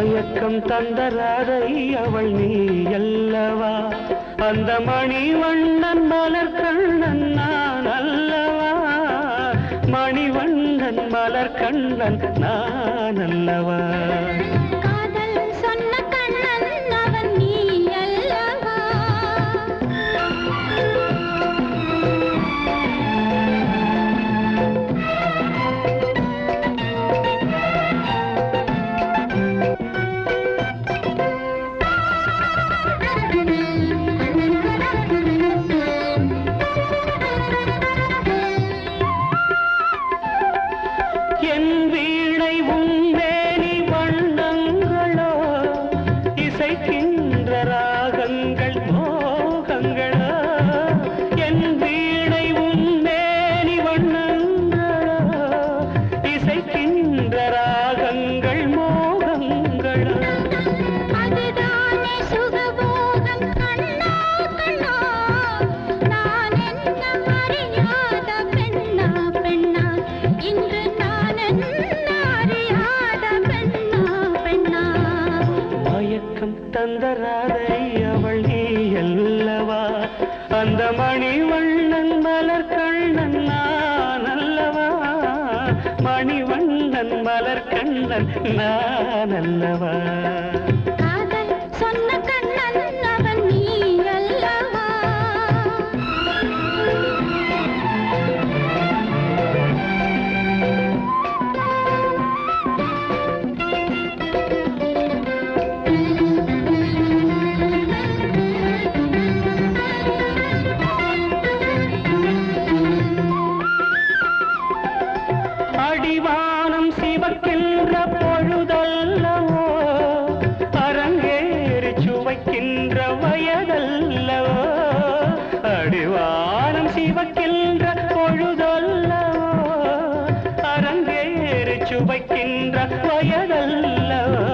மயக்கம் தந்த ராதை அவள் நீ அல்லவா, அந்த மணிவண்ணன் மலர் கண்ணன் நான் அல்லவா, மணிவண்ணன் மலர் கண்ணன் நான் அல்லவா. தந்த ராதை அவள் நீ அல்லவா, அந்த மணிவண்ணன் மலர் கண்ணன் நான் அல்லவா, மணிவண்ணன் மலர் கண்ணன் நான் அல்லவா. காதல் சொன்ன கண்ணன் அவன் நீ அல்லவா. அடிவானம் சிவக்கின்ற பொழுதல்லவோ, அரங்கேறி சுவைக்கின்ற வயதல்லவோ, அடிவானம் சிவக்கின்ற பொழுதல்லவோ, அரங்கேறி சுவைக்கின்ற வயதல்லவோ.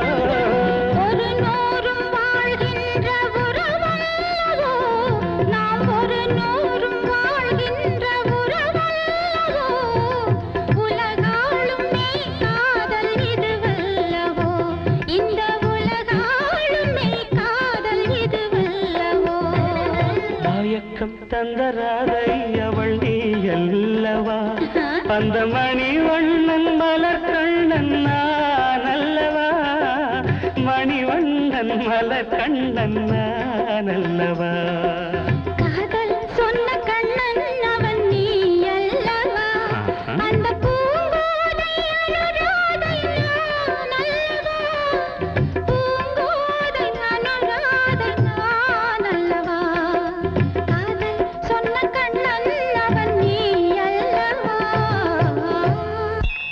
ஒரு நூறும் வாழ்கின்ற உறவல்லவோ, நாம் ஒரு நூறும் வாழ்கின்ற உறவல்லவோ, உலகாளும் மெய் காதல் இதுவல்லவோ, இந்த உலகாளும் மெய் காதல் இதுவல்லவோ. மயக்கம் தந்த ராதை அவள் நீ அல்லவா, அந்த மணிவண்ணன் மலர் கண்ணன் நான் அல்லவா, மணிவண்ணன் மலர் கண்ணன் நான் அல்லவா. காதல் சொன்ன கண்ணன்